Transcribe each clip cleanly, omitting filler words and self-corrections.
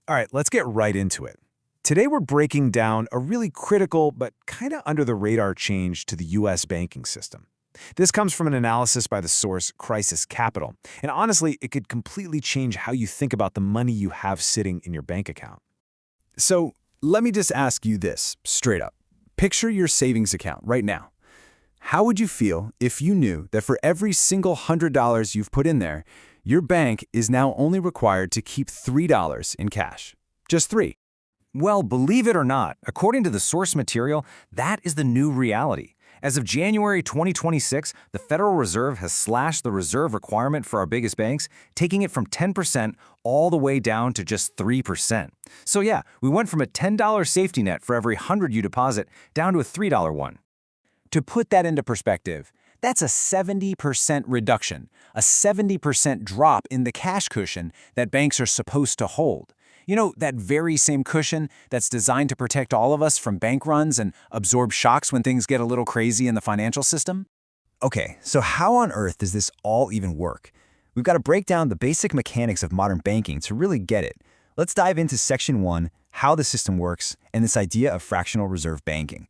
All right, let's get right into it. Today we're breaking down a really critical but kind of under the radar change to the US banking system. This comes from an analysis by the source Crisis Capital, and honestly, it could completely change how you think about the money you have sitting in your bank account. So let me just ask you this straight up. Picture your savings account right now. How would you feel if you knew that for every single $100 you've put in there, your bank is now only required to keep $3 in cash? Just $3. Well, believe it or not, according to the source material, that is the new reality. As of January 2026, the Federal Reserve has slashed the reserve requirement for our biggest banks, taking it from 10% all the way down to just 3%. So yeah, we went from a $10 safety net for every 100 you deposit down to a $3 one. To put that into perspective, that's a 70% reduction, a 70% drop in the cash cushion that banks are supposed to hold. You know, that very same cushion that's designed to protect all of us from bank runs and absorb shocks when things get a little crazy in the financial system? Okay, so how on earth does this all even work? We've got to break down the basic mechanics of modern banking to really get it. Let's dive into Section 1, how the system works, and this idea of fractional reserve banking.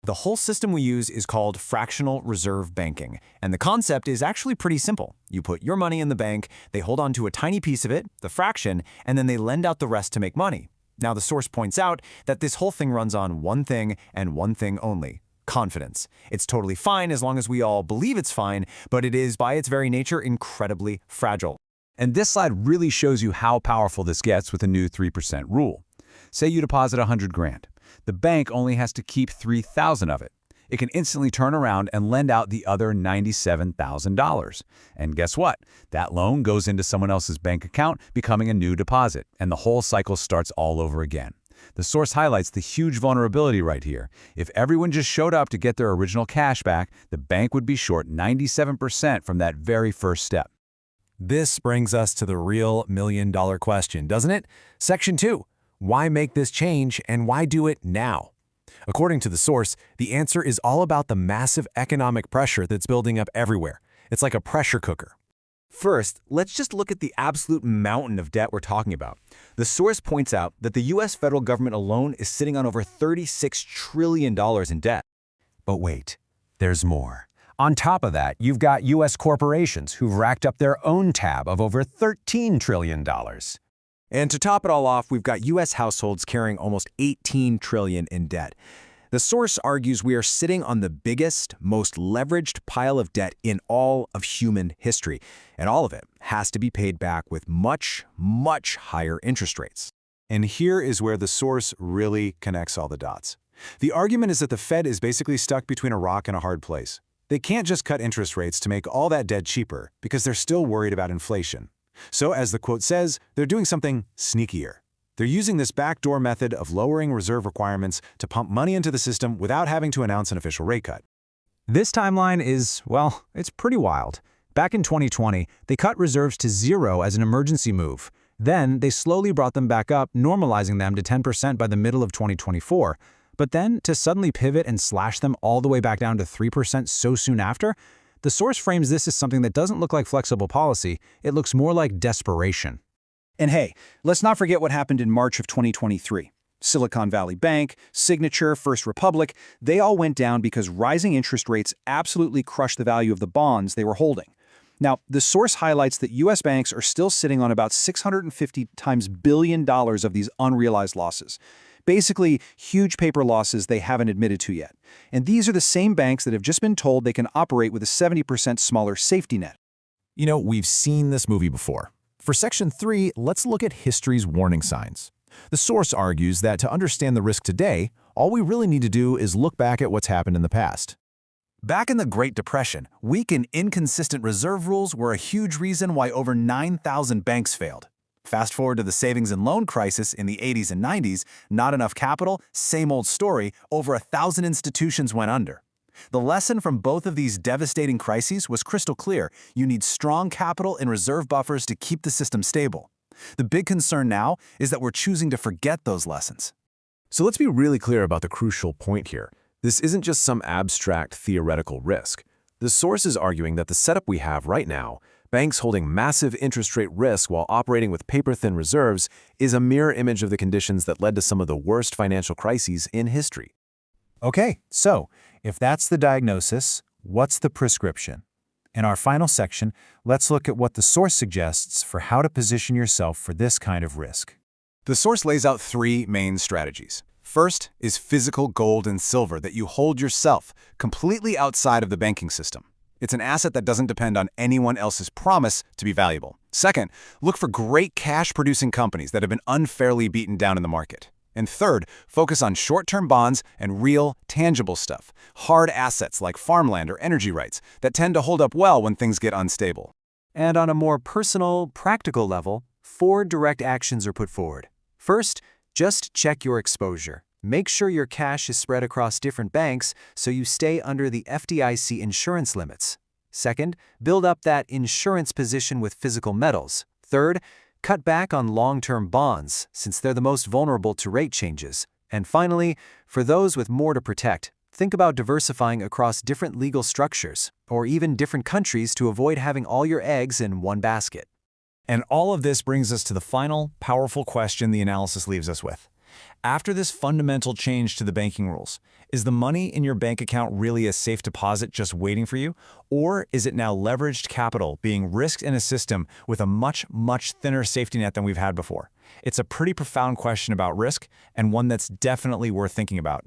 The whole system we use is called fractional reserve banking, and the concept is actually pretty simple. You put your money in the bank, they hold on to a tiny piece of it, the fraction, and then they lend out the rest to make money. Now, the source points out that this whole thing runs on one thing and one thing only: confidence. It's totally fine as long as we all believe it's fine, but it is, by its very nature, incredibly fragile. And this slide really shows you how powerful this gets with the new 3% rule. Say you deposit 100 grand. The bank only has to keep 3,000 of it. It can instantly turn around and lend out the other $97,000. And guess what? That loan goes into someone else's bank account, becoming a new deposit, and the whole cycle starts all over again. The source highlights the huge vulnerability right here. If everyone just showed up to get their original cash back, the bank would be short 97% from that very first step. This brings us to the real million-dollar question, doesn't it? Section 2. Why make this change, and why do it now? According to the source, the answer is all about the massive economic pressure that's building up everywhere. It's like a pressure cooker. First, let's just look at the absolute mountain of debt we're talking about. The source points out that the U.S. federal government alone is sitting on over $36 trillion in debt. But wait, there's more. On top of that, you've got U.S. corporations who've racked up their own tab of over $13 trillion. And to top it all off, we've got U.S. households carrying almost $18 trillion in debt. The source argues we are sitting on the biggest, most leveraged pile of debt in all of human history, and all of it has to be paid back with much, much higher interest rates. And here is where the source really connects all the dots. The argument is that the Fed is basically stuck between a rock and a hard place. They can't just cut interest rates to make all that debt cheaper because they're still worried about inflation. So, as the quote says, they're doing something sneakier. They're using this backdoor method of lowering reserve requirements to pump money into the system without having to announce an official rate cut. This timeline is, well, it's pretty wild. Back in 2020, they cut reserves to 0 as an emergency move. Then, they slowly brought them back up, normalizing them to 10% by the middle of 2024. But then, to suddenly pivot and slash them all the way back down to 3% so soon after? The source frames this as something that doesn't look like flexible policy, it looks more like desperation. And hey, let's not forget what happened in March of 2023. Silicon Valley Bank, Signature, First Republic, they all went down because rising interest rates absolutely crushed the value of the bonds they were holding. Now, the source highlights that U.S. banks are still sitting on about $650 billion of these unrealized losses. Basically, huge paper losses they haven't admitted to yet. And these are the same banks that have just been told they can operate with a 70% smaller safety net. You know, we've seen this movie before. For Section 3, let's look at history's warning signs. The source argues that to understand the risk today, all we really need to do is look back at what's happened in the past. Back in the Great Depression, weak and inconsistent reserve rules were a huge reason why over 9,000 banks failed. Fast forward to the savings and loan crisis in the 80s and 90s, not enough capital, same old story, over 1,000 institutions went under. The lesson from both of these devastating crises was crystal clear: you need strong capital and reserve buffers to keep the system stable. The big concern now is that we're choosing to forget those lessons. So let's be really clear about the crucial point here. This isn't just some abstract theoretical risk. The source is arguing that the setup we have right now Banks holding massive interest rate risk while operating with paper-thin reserves is a mirror image of the conditions that led to some of the worst financial crises in history. Okay, so if that's the diagnosis, what's the prescription? In our final section, let's look at what the source suggests for how to position yourself for this kind of risk. The source lays out three main strategies. First is physical gold and silver that you hold yourself, completely outside of the banking system. It's an asset that doesn't depend on anyone else's promise to be valuable. Second, look for great cash-producing companies that have been unfairly beaten down in the market. And third, focus on short-term bonds and real, tangible stuff, hard assets like farmland or energy rights that tend to hold up well when things get unstable. And on a more personal, practical level, 4 direct actions are put forward. First, just check your exposure. Make sure your cash is spread across different banks so you stay under the FDIC insurance limits. Second, build up that insurance position with physical metals. Third, cut back on long-term bonds since they're the most vulnerable to rate changes. And finally, for those with more to protect, think about diversifying across different legal structures or even different countries to avoid having all your eggs in one basket. And all of this brings us to the final, powerful question the analysis leaves us with. After this fundamental change to the banking rules, is the money in your bank account really a safe deposit just waiting for you? Or is it now leveraged capital being risked in a system with a much, much thinner safety net than we've had before? It's a pretty profound question about risk and one that's definitely worth thinking about.